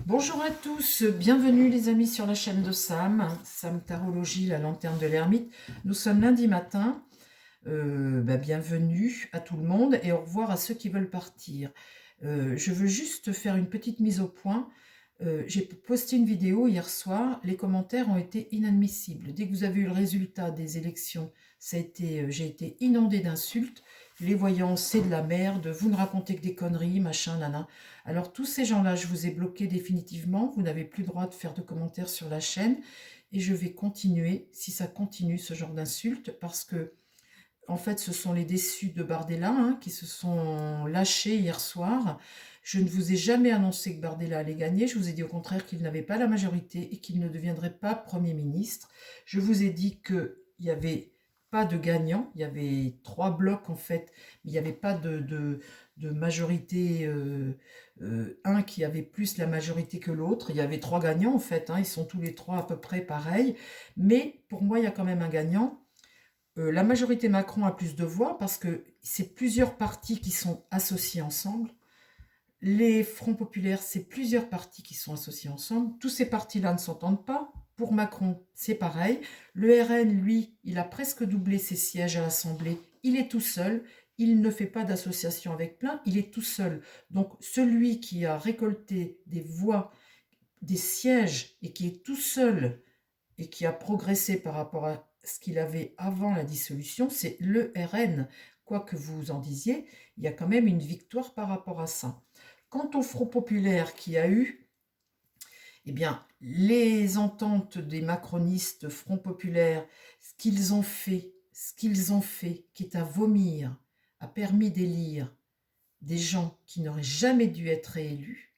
Bonjour à tous, bienvenue les amis sur la chaîne de Sam Tarologie, la lanterne de l'ermite. Nous sommes lundi matin, bienvenue à tout le monde et au revoir à ceux qui veulent partir. Je veux juste faire une petite mise au point. J'ai posté une vidéo hier soir, les commentaires ont été inadmissibles. Dès que vous avez eu le résultat des élections, j'ai été inondée d'insultes. Les voyants, c'est de la merde, vous ne racontez que des conneries, machin, nana. Alors tous ces gens-là, je vous ai bloqué définitivement, vous n'avez plus le droit de faire de commentaires sur la chaîne et je vais continuer, si ça continue ce genre d'insultes, parce que en fait ce sont les déçus de Bardella qui se sont lâchés hier soir. Je ne vous ai jamais annoncé que Bardella allait gagner, je vous ai dit au contraire qu'il n'avait pas la majorité et qu'il ne deviendrait pas Premier ministre. Je vous ai dit qu'il n'y avait pas de gagnant, il y avait trois blocs en fait, mais il n'y avait pas de majorité, un qui avait plus la majorité que l'autre. Il y avait trois gagnants en fait, ils sont tous les trois à peu près pareils, mais pour moi il y a quand même un gagnant. La majorité Macron a plus de voix parce que c'est plusieurs partis qui sont associés ensemble. Les Fronts populaires, c'est plusieurs partis qui sont associés ensemble. Tous ces partis-là ne s'entendent pas. Pour Macron, c'est pareil. Le RN, lui, il a presque doublé ses sièges à l'Assemblée. Il est tout seul. Il ne fait pas d'association avec plein. Il est tout seul. Donc, celui qui a récolté des voix, des sièges et qui est tout seul et qui a progressé par rapport à ce qu'il avait avant la dissolution, c'est le RN. Quoi que vous en disiez, il y a quand même une victoire par rapport à ça. Quant au Front populaire qui a eu, eh bien, les ententes des macronistes Front populaire, ce qu'ils ont fait, qui est à vomir, a permis d'élire des gens qui n'auraient jamais dû être réélus.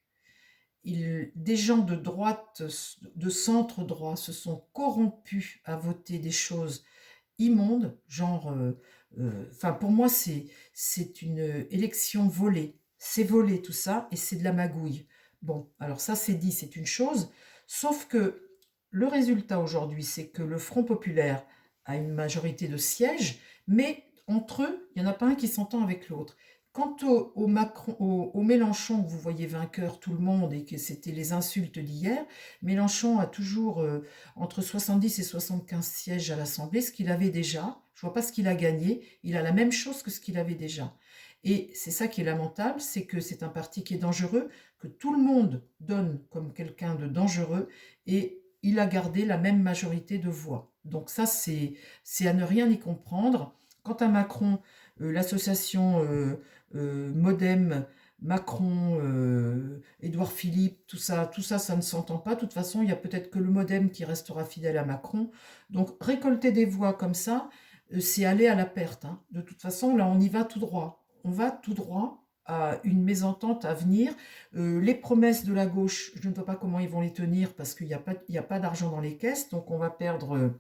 Des gens de droite, de centre droit, se sont corrompus à voter des choses immondes, genre, pour moi, c'est une élection volée. C'est volé tout ça et c'est de la magouille. Bon, alors ça c'est dit, c'est une chose, sauf que le résultat aujourd'hui, c'est que le Front populaire a une majorité de sièges, mais entre eux, il n'y en a pas un qui s'entend avec l'autre. Quant au Macron, au Mélenchon, que vous voyez vainqueur tout le monde et que c'était les insultes d'hier, Mélenchon a toujours entre 70 et 75 sièges à l'Assemblée, ce qu'il avait déjà. Je ne vois pas ce qu'il a gagné. Il a la même chose que ce qu'il avait déjà. Et c'est ça qui est lamentable, c'est que c'est un parti qui est dangereux, que tout le monde donne comme quelqu'un de dangereux, et il a gardé la même majorité de voix. Donc ça, c'est à ne rien y comprendre. Quant à Macron, l'association Modem, Macron, Édouard Philippe, tout ça, ça ne s'entend pas. De toute façon, il y a peut-être que le Modem qui restera fidèle à Macron. Donc, récolter des voix comme ça, c'est aller à la perte. De toute façon, là, on y va tout droit. On va tout droit à une mésentente à venir. Les promesses de la gauche, je ne vois pas comment ils vont les tenir parce qu'il n'y a pas d'argent dans les caisses. Donc, on va perdre,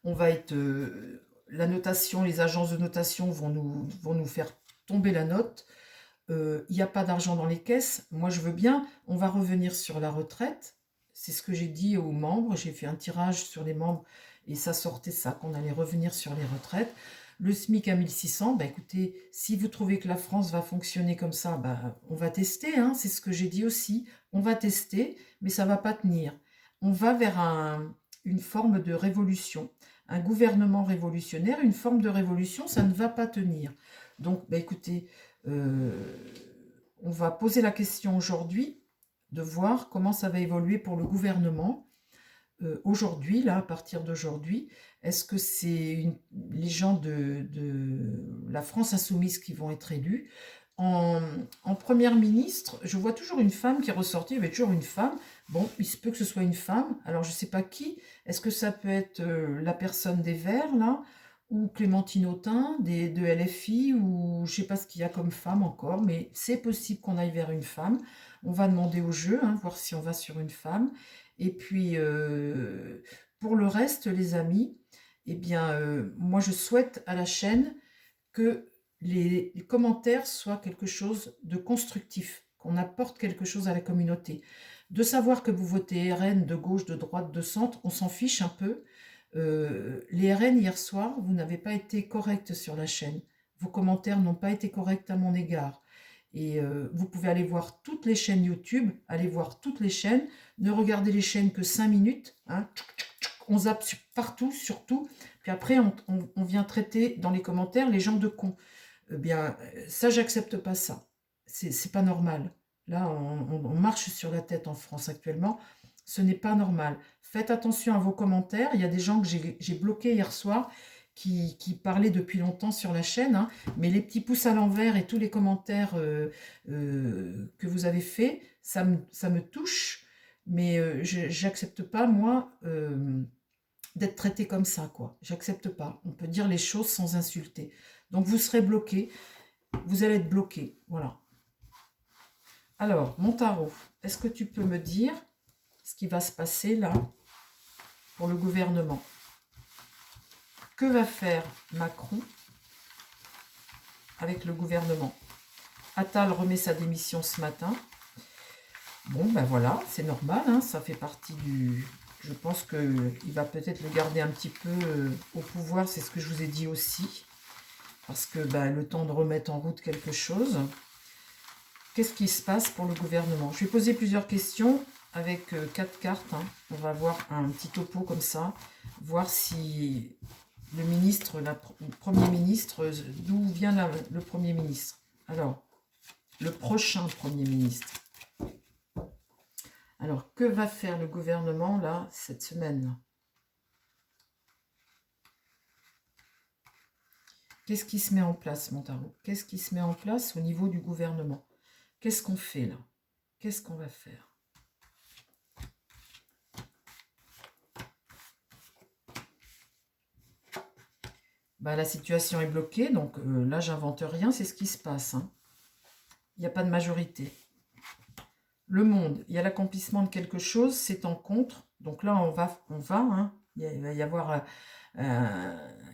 on va être... la notation, les agences de notation vont nous faire tomber la note. Il n'y a pas d'argent dans les caisses. Moi, je veux bien. On va revenir sur la retraite. C'est ce que j'ai dit aux membres. J'ai fait un tirage sur les membres et ça sortait ça, qu'on allait revenir sur les retraites. Le SMIC à 1600, écoutez, si vous trouvez que la France va fonctionner comme ça, on va tester, c'est ce que j'ai dit aussi. On va tester, mais ça ne va pas tenir. On va vers une forme de révolution. Un gouvernement révolutionnaire, une forme de révolution, ça ne va pas tenir. Donc, écoutez, euh, on va poser la question aujourd'hui de voir comment ça va évoluer pour le gouvernement. Aujourd'hui, là, à partir d'aujourd'hui, est-ce que c'est les gens de la France insoumise qui vont être élus en première ministre? Je vois toujours une femme qui est ressortie, il y avait toujours une femme. Bon, il se peut que ce soit une femme, alors je ne sais pas qui. Est-ce que ça peut être la personne des Verts, là, ou Clémentine Autain, de LFI, ou je ne sais pas ce qu'il y a comme femme encore, mais c'est possible qu'on aille vers une femme. On va demander au jeu, voir si on va sur une femme. Et puis, pour le reste, les amis, eh bien, moi, je souhaite à la chaîne que les commentaires soient quelque chose de constructif, qu'on apporte quelque chose à la communauté. De savoir que vous votez RN de gauche, de droite, de centre, on s'en fiche un peu. Les RN hier soir, vous n'avez pas été correct sur la chaîne. Vos commentaires n'ont pas été corrects à mon égard. Et vous pouvez aller voir toutes les chaînes YouTube, aller voir toutes les chaînes, ne regardez les chaînes que 5 minutes, hein, on zappe partout, surtout, puis après on vient traiter dans les commentaires les gens de cons. Eh bien, ça, j'accepte pas ça. C'est pas normal. Là, on marche sur la tête en France actuellement. Ce n'est pas normal. Faites attention à vos commentaires. Il y a des gens que j'ai bloqués hier soir qui parlaient depuis longtemps sur la chaîne, hein, mais les petits pouces à l'envers et tous les commentaires que vous avez faits, ça me touche, mais j'accepte pas, moi, d'être traité comme ça, quoi. J'accepte pas. On peut dire les choses sans insulter. Donc vous serez bloqué, vous allez être bloqué, voilà. Alors, mon tarot, est-ce que tu peux me dire ce qui va se passer là pour le gouvernement? Que va faire Macron avec le gouvernement? Attal remet sa démission ce matin. Bon, ben voilà, c'est normal, hein, ça fait partie du... Je pense qu'il va peut-être le garder un petit peu au pouvoir, c'est ce que je vous ai dit aussi. Parce que le temps de remettre en route quelque chose. Qu'est-ce qui se passe pour le gouvernement? Je vais poser plusieurs questions avec 4 cartes. Hein. On va voir un petit topo comme ça, voir si le ministre, le Premier ministre, d'où vient le Premier ministre. Alors, le prochain Premier ministre. Alors, que va faire le gouvernement là cette semaine? Qu'est-ce qui se met en place, mon tarot? Qu'est-ce qui se met en place au niveau du gouvernement? Qu'est-ce qu'on fait là? Qu'est-ce qu'on va faire? La situation est bloquée, donc là, j'invente rien, c'est ce qui se passe. Hein. Il n'y a pas de majorité. Le monde, il y a l'accomplissement de quelque chose, c'est en contre. Donc là, on va hein, il va y avoir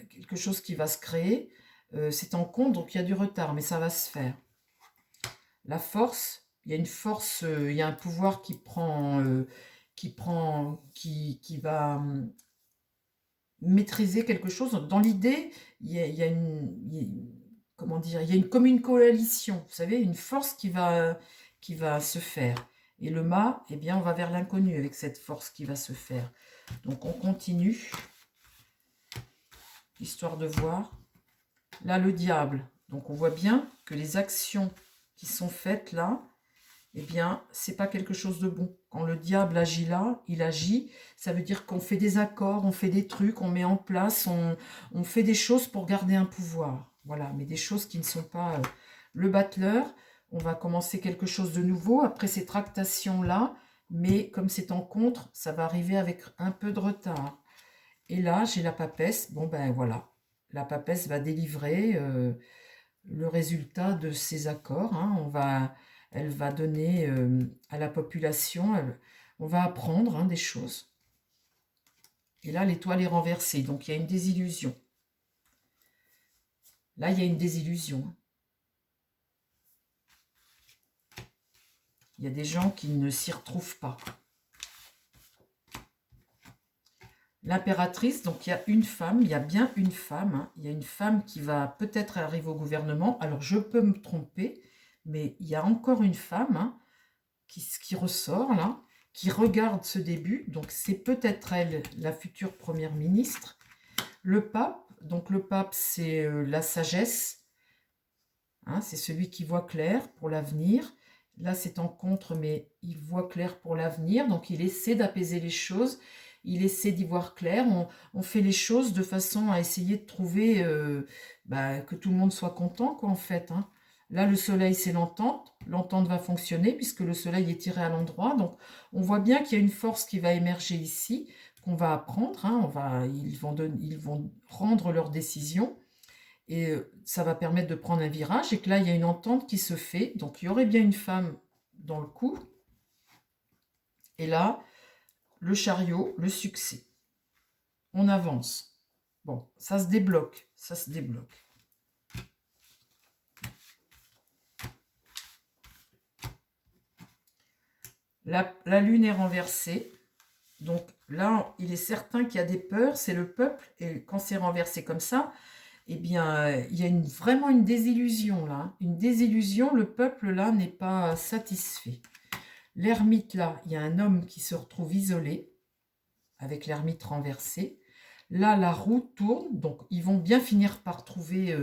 quelque chose qui va se créer. C'est en compte, donc il y a du retard, mais ça va se faire. La force, il y a une force, il y a un pouvoir qui va maîtriser quelque chose. Dans l'idée, il y a comment dire, il y a une commune coalition, vous savez, une force qui va se faire. Et le mât, eh bien, on va vers l'inconnu avec cette force qui va se faire. Donc on continue, histoire de voir. Là, le diable. Donc on voit bien que les actions qui sont faites là, eh bien, c'est pas quelque chose de bon. Quand le diable agit là, il agit, ça veut dire qu'on fait des accords, on fait des trucs, on met en place, on fait des choses pour garder un pouvoir. Voilà, mais des choses qui ne sont pas... Le battleur, on va commencer quelque chose de nouveau après ces tractations-là, mais comme c'est en contre, ça va arriver avec un peu de retard. Et là, j'ai la papesse. Bon, ben voilà, la papesse va délivrer le résultat de ces accords. Hein. Elle va donner à la population, on va apprendre des choses. Et là, l'étoile est renversée, donc il y a une désillusion. Là, il y a une désillusion. Il y a des gens qui ne s'y retrouvent pas. L'impératrice, donc il y a une femme, il y a bien une femme, hein, il y a une femme qui va peut-être arriver au gouvernement, alors je peux me tromper, mais il y a encore une femme hein, qui ressort là, qui regarde ce début, donc c'est peut-être elle, la future première ministre. Le pape, donc le pape c'est la sagesse, hein, c'est celui qui voit clair pour l'avenir. Là c'est en contre, mais il voit clair pour l'avenir, donc il essaie d'apaiser les choses. Il essaie d'y voir clair, on fait les choses de façon à essayer de trouver que tout le monde soit content, quoi, en fait. Hein. Là, le soleil, c'est l'entente va fonctionner puisque le soleil est tiré à l'endroit. Donc, on voit bien qu'il y a une force qui va émerger ici, qu'on va apprendre. Hein. Ils vont rendre leurs décisions et ça va permettre de prendre un virage et que là, il y a une entente qui se fait. Donc, il y aurait bien une femme dans le coup. Et là... Le chariot, le succès. On avance. Bon, ça se débloque, ça se débloque. La lune est renversée. Donc là, il est certain qu'il y a des peurs, c'est le peuple. Et quand c'est renversé comme ça, eh bien, il y a vraiment une désillusion là. Hein. Une désillusion, le peuple là n'est pas satisfait. L'ermite là, il y a un homme qui se retrouve isolé, avec l'ermite renversé. Là, la roue tourne, donc ils vont bien finir par trouver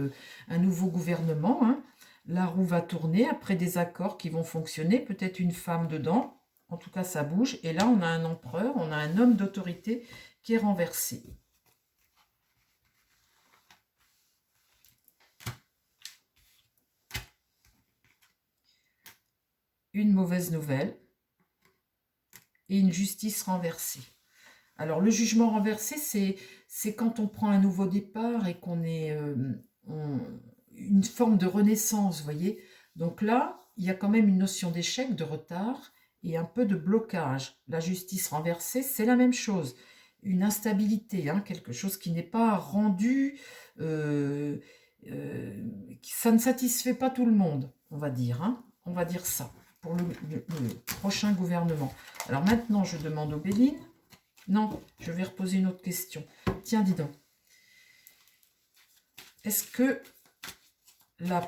un nouveau gouvernement. Hein. La roue va tourner après des accords qui vont fonctionner, peut-être une femme dedans. En tout cas, ça bouge. Et là, on a un empereur, on a un homme d'autorité qui est renversé. Une mauvaise nouvelle et une justice renversée. Alors, le jugement renversé, c'est quand on prend un nouveau départ et qu'on est une forme de renaissance, vous voyez. Donc là, il y a quand même une notion d'échec, de retard et un peu de blocage. La justice renversée, c'est la même chose. Une instabilité, hein, quelque chose qui n'est pas rendu, ça ne satisfait pas tout le monde, on va dire. Hein, on va dire ça pour le prochain gouvernement. Alors maintenant, je demande aux Béline. Non, je vais reposer une autre question. Tiens, dis donc. Est-ce que le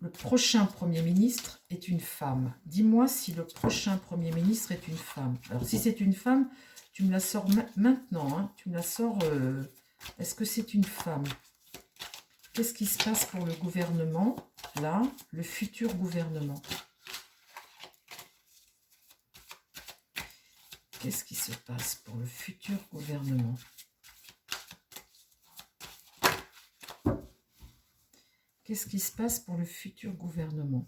prochain Premier ministre est une femme? Dis-moi si le prochain Premier ministre est une femme. Alors, si c'est une femme, tu me la sors maintenant. Hein. Tu me la sors... Est-ce que c'est une femme? Qu'est-ce qui se passe pour le gouvernement? Là, le futur gouvernement. Qu'est-ce qui se passe pour le futur gouvernement? Qu'est-ce qui se passe pour le futur gouvernement?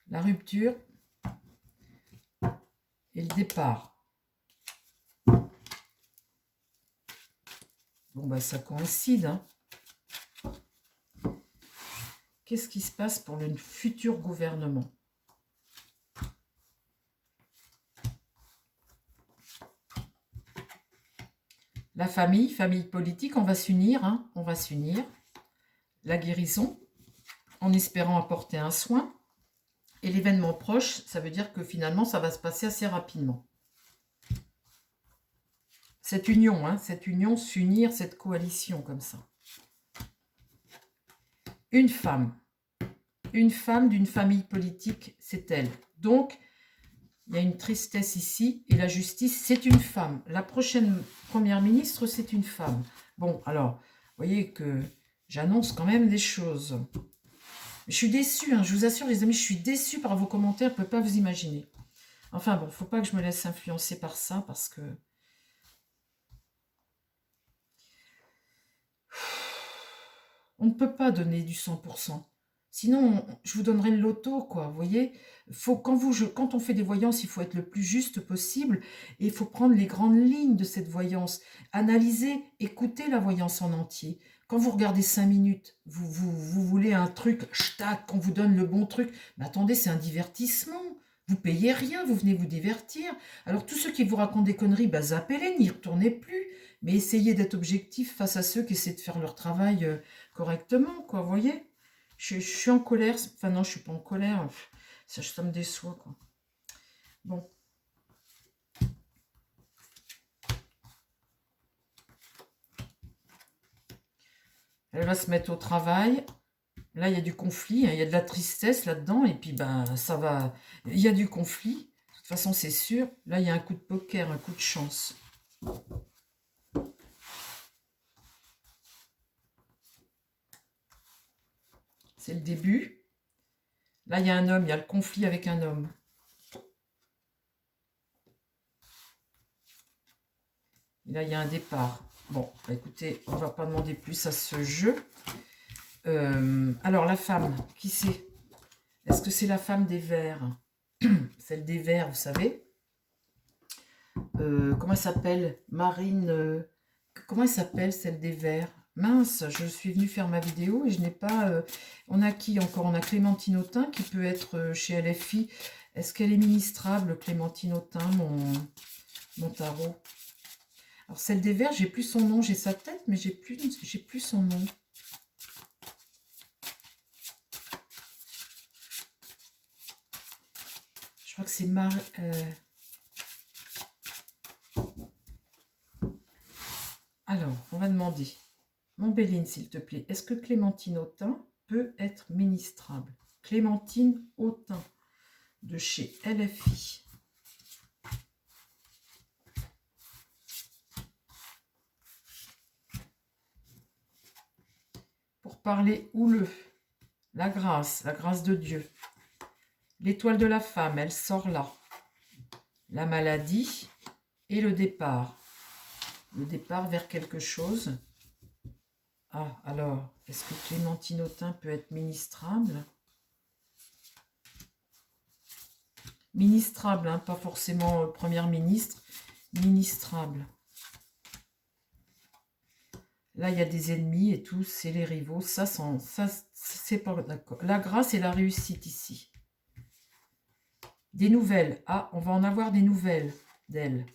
La rupture et le départ. Bon, bah ça coïncide. Hein. Qu'est-ce qui se passe pour le futur gouvernement? La famille, famille politique, on va s'unir, hein, on va s'unir. La guérison, en espérant apporter un soin. Et l'événement proche, ça veut dire que finalement, ça va se passer assez rapidement. Cette union, hein, s'unir, cette coalition comme ça. Une femme d'une famille politique, c'est elle. Donc, il y a une tristesse ici, et la justice, c'est une femme. La prochaine première ministre, c'est une femme. Bon, alors, vous voyez que j'annonce quand même des choses. Je suis déçue, hein, je vous assure les amis, je suis déçue par vos commentaires, je ne peux pas vous imaginer. Enfin bon, il ne faut pas que je me laisse influencer par ça, parce que... On ne peut pas donner du 100%. Sinon, je vous donnerai le loto, quoi, vous voyez. Quand on fait des voyances, il faut être le plus juste possible et il faut prendre les grandes lignes de cette voyance. Analyser, écouter la voyance en entier. Quand vous regardez 5 minutes, vous voulez un truc, qu'on vous donne le bon truc. Mais attendez, c'est un divertissement. Vous payez rien, vous venez vous divertir. Alors tous ceux qui vous racontent des conneries, zappez-les, n'y retournez plus. Mais essayez d'être objectif face à ceux qui essaient de faire leur travail correctement, quoi, vous voyez. Je suis en colère, enfin non, je suis pas en colère, ça me déçoit, quoi. Bon. Elle va se mettre au travail. Là, il y a du conflit, hein, il y a de la tristesse là-dedans, et puis ça va... Il y a du conflit, de toute façon, c'est sûr. Là, il y a un coup de poker, un coup de chance. C'est le début. Là, il y a un homme, il y a le conflit avec un homme. Et là, il y a un départ. Bon, écoutez, on ne va pas demander plus à ce jeu. Alors, la femme, qui c'est? Est-ce que c'est la femme des vers? Celle des vers, vous savez. Comment elle s'appelle? Marine... comment elle s'appelle, celle des vers? Mince, je suis venue faire ma vidéo et je n'ai pas... on a qui encore? On a Clémentine Autain qui peut être chez LFI. Est-ce qu'elle est ministrable, Clémentine Autain, mon tarot? Alors, celle des vers, j'ai plus son nom. J'ai sa tête, mais j'ai plus son nom. Je crois que c'est Alors, on va demander, mon Béline, s'il te plaît, est-ce que Clémentine Autain peut être ministrable? Clémentine Autain, de chez LFI. Pour parler houleux, la grâce de Dieu. L'étoile de la femme, elle sort là. La maladie et le départ. Le départ vers quelque chose. Ah, alors, est-ce que Clémentine Autain peut être ministrable? Ministrable, hein, pas forcément première ministre. Ministrable. Là, il y a des ennemis et tout, c'est les rivaux. Ça c'est pas d'accord. La grâce et la réussite ici. Des nouvelles. Ah, on va en avoir des nouvelles d'elle.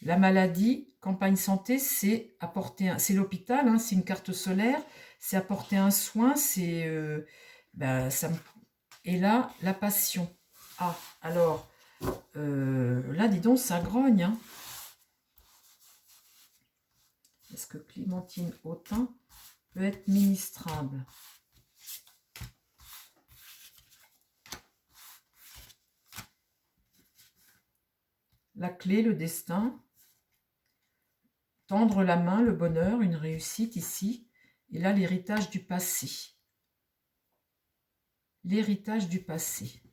La maladie, campagne santé, c'est apporter c'est l'hôpital, hein, c'est une carte solaire, c'est apporter un soin, c'est et là, la passion. Ah, alors, là, dis donc, ça grogne, hein. Est-ce que Clémentine Autain peut être ministrable? La clé, le destin. Tendre la main, le bonheur, une réussite ici. Et là, l'héritage du passé. L'héritage du passé.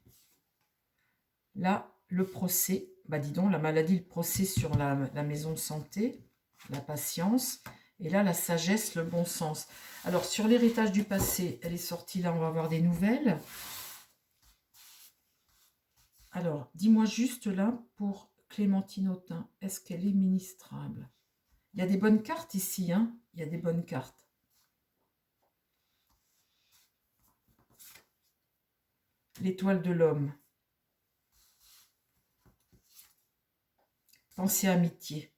Là, le procès. Bah dis donc, la maladie, le procès sur la maison de santé. La patience. Et là, la sagesse, le bon sens. Alors, sur l'héritage du passé, elle est sortie là, on va avoir des nouvelles. Alors, dis-moi juste là, pour Clémentine Autain, est-ce qu'elle est ministrable? Il y a des bonnes cartes ici, hein. Il y a des bonnes cartes. L'étoile de l'homme. Pensée amitié.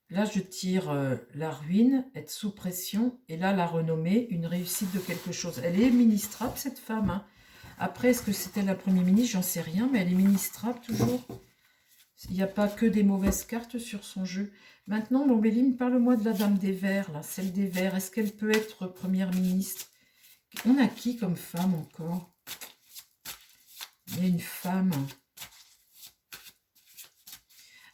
Là, je tire la ruine, être sous pression, et là, la renommée, une réussite de quelque chose. Elle est ministrable, cette femme, hein. Après, est-ce que c'était la première ministre? J'en sais rien, mais elle est ministrable toujours. Il n'y a pas que des mauvaises cartes sur son jeu. Maintenant, mon Béline, parle-moi de la dame des Verts, là, celle des Verts. Est-ce qu'elle peut être première ministre? On a qui comme femme encore? Il y a une femme.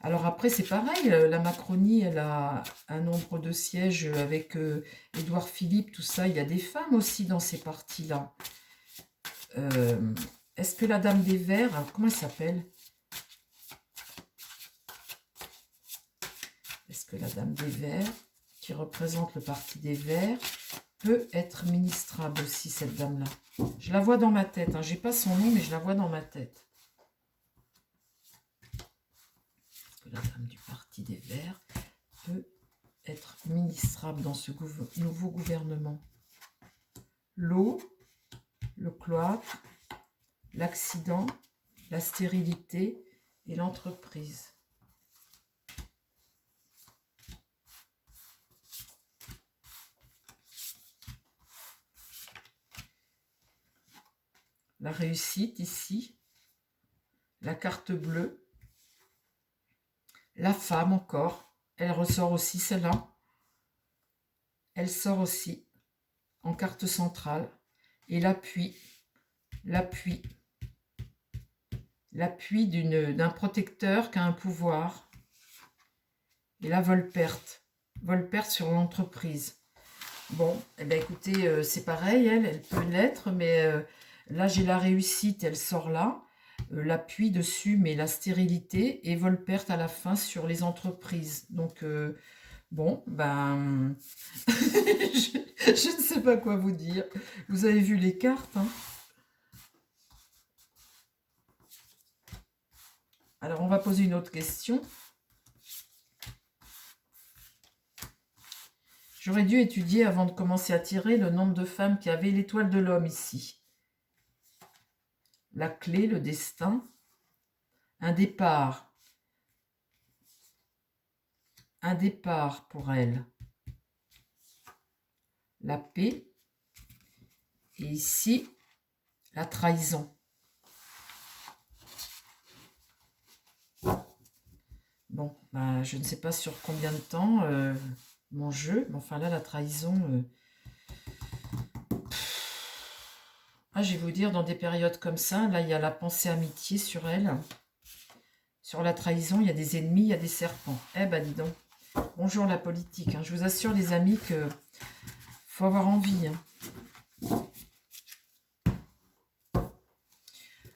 Alors après, c'est pareil, la Macronie, elle a un nombre de sièges avec Édouard Philippe, tout ça. Il y a des femmes aussi dans ces partis-là. Est-ce que la Dame des Verts, comment elle s'appelle? Est-ce que la Dame des Verts, qui représente le parti des Verts, peut être ministrable aussi, cette dame-là? Je la vois dans ma tête, hein. Je n'ai pas son nom, mais je la vois dans ma tête. La dame du parti des Verts peut être ministrable dans ce nouveau gouvernement. L'eau, le cloître, l'accident, la stérilité et l'entreprise. La réussite ici, la carte bleue, la femme encore, elle ressort aussi celle-là. Elle sort aussi en carte centrale. Et l'appui d'un protecteur qui a un pouvoir. Et la vol-perte sur l'entreprise. Bon, eh bien, écoutez, c'est pareil, elle peut l'être, mais là j'ai la réussite, elle sort là. L'appui dessus, mais la stérilité et vol-perte à la fin sur les entreprises. Donc, bon, ben, je ne sais pas quoi vous dire. Vous avez vu les cartes, hein? Alors, on va poser une autre question. J'aurais dû étudier avant de commencer à tirer le nombre de femmes qui avaient l'étoile de l'homme ici. La clé, le destin, un départ pour elle. La paix, et ici, la trahison. Bon, bah, je ne sais pas sur combien de temps mon jeu, mais enfin là, la trahison... Ah, je vais vous dire, dans des périodes comme ça, là, il y a la pensée amitié sur elle. Sur la trahison, il y a des ennemis, il y a des serpents. Eh ben, dis donc. Bonjour la politique, hein. Je vous assure, les amis, que faut avoir envie, hein.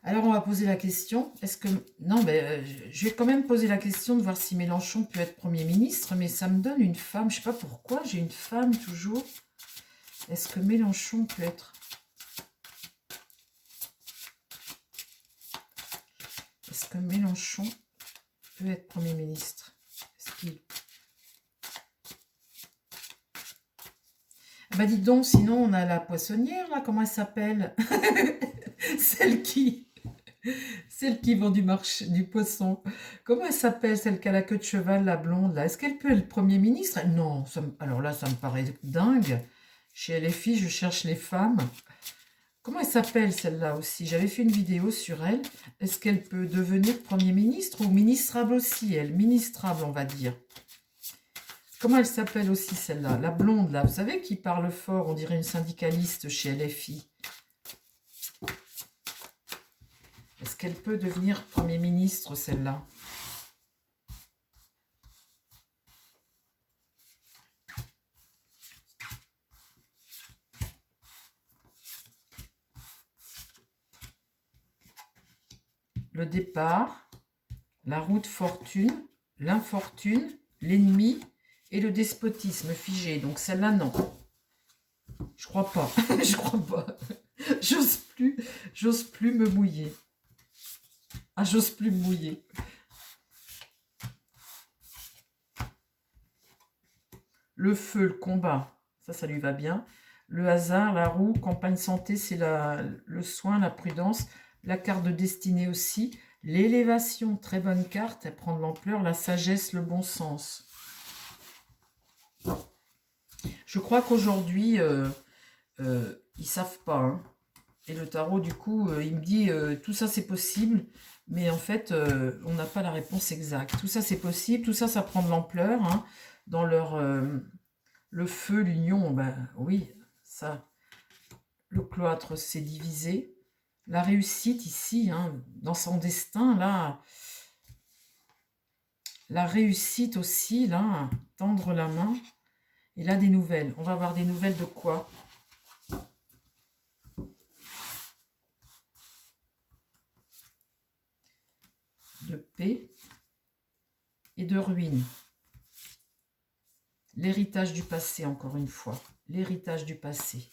Alors, on va poser la question. Est-ce que... Non, ben, je vais quand même poser la question de voir si Mélenchon peut être Premier ministre, mais ça me donne une femme. Je sais pas pourquoi, j'ai une femme toujours. Est-ce que Mélenchon peut être... Est-ce que Mélenchon peut être Premier ministre? Est-ce qu'il... Ah bah, dis donc, sinon, on a la poissonnière, là. Comment elle s'appelle? Celle qui... Celle qui vend du poisson. Comment elle s'appelle, celle qui a la queue de cheval, la blonde, là? Est-ce qu'elle peut être Premier ministre? Non, alors là, ça me paraît dingue. Chez LFI, je cherche les femmes. Comment elle s'appelle, celle-là aussi? J'avais fait une vidéo sur elle. Est-ce qu'elle peut devenir Premier ministre ou ministrable aussi, elle? Ministrable, on va dire. Comment elle s'appelle aussi, celle-là? La blonde, là. Vous savez, qui parle fort, on dirait une syndicaliste chez LFI. Est-ce qu'elle peut devenir Premier ministre, celle-là? Le départ, la roue de fortune, l'infortune, l'ennemi et le despotisme figé. Donc celle-là, non. Je crois pas. Je crois pas. J'ose plus me mouiller. Ah, j'ose plus me mouiller. Le feu, le combat, ça lui va bien. Le hasard, la roue, campagne santé, c'est le soin, la prudence. La carte de destinée aussi. L'élévation, très bonne carte, elle prend de l'ampleur. La sagesse, le bon sens. Je crois qu'aujourd'hui, ils savent pas, hein. Et le tarot, du coup, il me dit tout ça c'est possible, mais en fait, on n'a pas la réponse exacte. Tout ça c'est possible, tout ça, ça prend de l'ampleur, hein. Dans le feu, l'union, ben oui, ça, le cloître s'est divisé. La réussite ici, hein, dans son destin, là, la réussite aussi, là, tendre la main. Et là, des nouvelles. On va avoir des nouvelles de quoi? De paix et de ruine. L'héritage du passé, encore une fois. L'héritage du passé.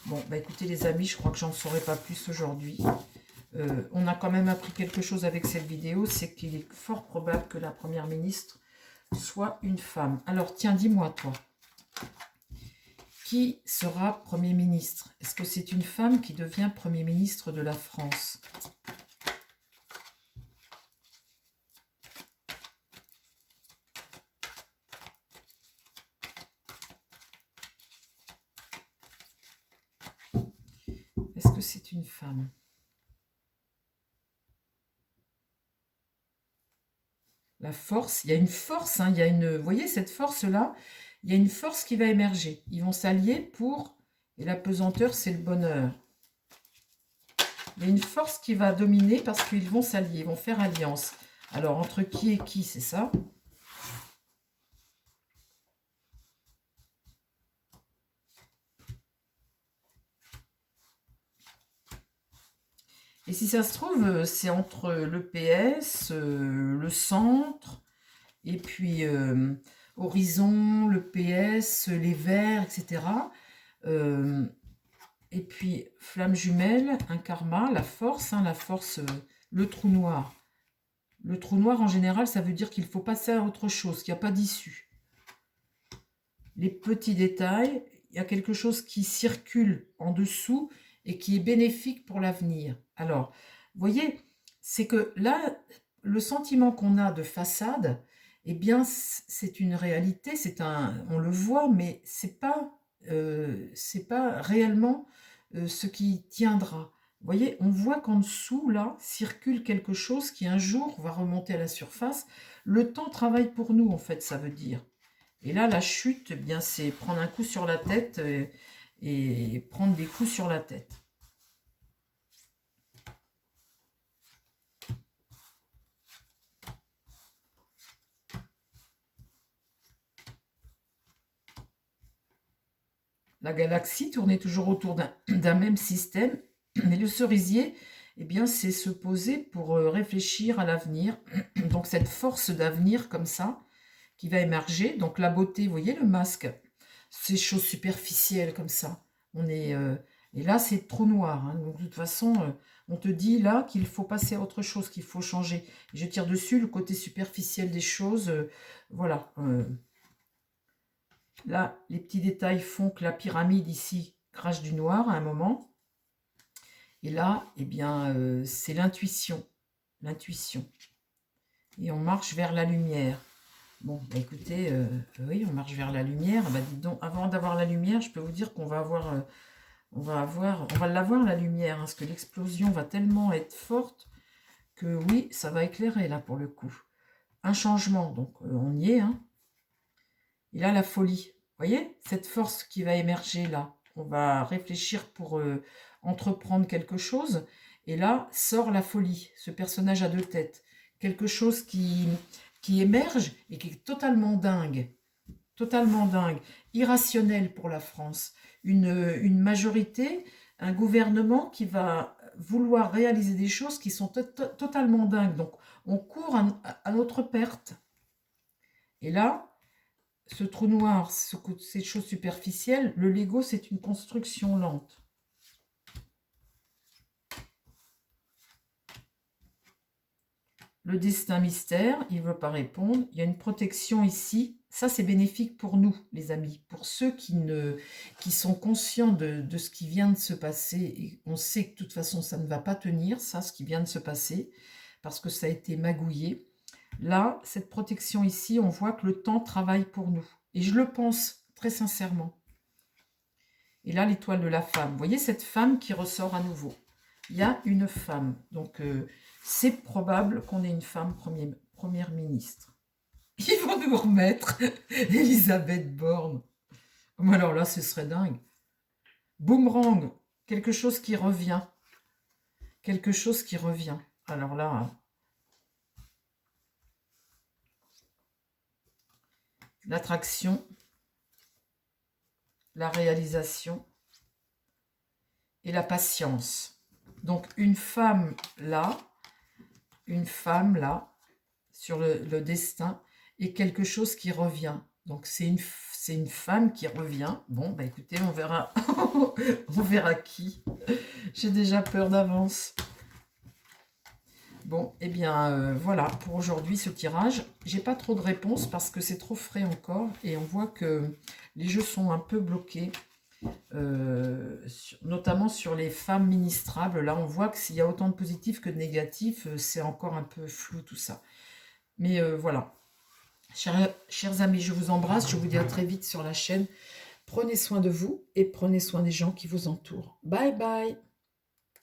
Bon, bah écoutez les amis, je crois que j'en saurai pas plus aujourd'hui. On a quand même appris quelque chose avec cette vidéo, c'est qu'il est fort probable que la première ministre soit une femme. Alors tiens, dis-moi toi, qui sera Premier ministre? Est-ce que c'est une femme qui devient Premier ministre de la France? Est-ce que c'est une femme? La force, il y a une force, hein, il y a une, vous voyez cette force-là, il y a une force qui va émerger. Ils vont s'allier pour, et la pesanteur, c'est le bonheur. Il y a une force qui va dominer parce qu'ils vont s'allier, ils vont faire alliance. Alors, entre qui et qui, c'est ça? Et si ça se trouve, c'est entre le PS, le centre, et puis Horizon, le PS, les Verts, etc. Et puis Flamme jumelle, un karma, la force, hein, le trou noir. Le trou noir, en général, ça veut dire qu'il faut passer à autre chose, qu'il n'y a pas d'issue. Les petits détails, il y a quelque chose qui circule en dessous et qui est bénéfique pour l'avenir. Alors, vous voyez, c'est que là, le sentiment qu'on a de façade, eh bien, c'est une réalité, on le voit, mais c'est pas réellement ce qui tiendra. Vous voyez, on voit qu'en dessous, là, circule quelque chose qui un jour va remonter à la surface. Le temps travaille pour nous, en fait, ça veut dire. Et là, la chute, eh bien, c'est prendre un coup sur la tête et prendre des coups sur la tête. La galaxie tournait toujours autour d'un même système, mais le cerisier, eh bien, c'est se poser pour réfléchir à l'avenir. Donc cette force d'avenir comme ça, qui va émerger. Donc la beauté, vous voyez le masque, ces choses superficielles comme ça. Et là, c'est trop noir. Hein. Donc de toute façon, on te dit là qu'il faut passer à autre chose, qu'il faut changer. Et je tire dessus le côté superficiel des choses. Voilà. Là, les petits détails font que la pyramide ici crache du noir à un moment. Et là, eh bien, c'est l'intuition. L'intuition. Et on marche vers la lumière. Bon, bah écoutez, oui, on marche vers la lumière. Bah dites donc, avant d'avoir la lumière, je peux vous dire qu'on va avoir, on va l'avoir la lumière, hein, parce que l'explosion va tellement être forte que oui, ça va éclairer là pour le coup. Un changement, donc on y est, hein. Et là, la folie. Vous voyez, cette force qui va émerger là, on va réfléchir pour entreprendre quelque chose. Et là, sort la folie, ce personnage à deux têtes. Quelque chose qui émerge et qui est totalement dingue, irrationnel pour la France. Une majorité, un gouvernement qui va vouloir réaliser des choses qui sont totalement dingues. Donc, on court à notre perte. Et là, ce trou noir, ces choses superficielles, le Lego, c'est une construction lente. Le destin mystère, il ne veut pas répondre. Il y a une protection ici. Ça, c'est bénéfique pour nous, les amis. Pour ceux qui sont conscients de ce qui vient de se passer. Et on sait que de toute façon, ça ne va pas tenir, ça, ce qui vient de se passer, parce que ça a été magouillé. Là, cette protection ici, on voit que le temps travaille pour nous. Et je le pense très sincèrement. Et là, l'étoile de la femme. Vous voyez cette femme qui ressort à nouveau. Il y a une femme. Donc, c'est probable qu'on ait une femme première ministre. Ils vont nous remettre Elisabeth Borne. Mais alors là, ce serait dingue. Boomerang, quelque chose qui revient. Quelque chose qui revient. Alors là, l'attraction, la réalisation et la patience. Donc une femme là, sur le destin, et quelque chose qui revient. Donc c'est une femme qui revient. Bon, bah écoutez, on verra, on verra qui. J'ai déjà peur d'avance. Bon, eh bien, voilà pour aujourd'hui ce tirage. J'ai pas trop de réponses parce que c'est trop frais encore et on voit que les jeux sont un peu bloqués, notamment sur les femmes ministrables. Là, on voit que s'il y a autant de positifs que de négatifs, c'est encore un peu flou tout ça. Mais voilà. Chers amis, je vous embrasse. Je vous dis à très vite sur la chaîne. Prenez soin de vous et prenez soin des gens qui vous entourent. Bye bye.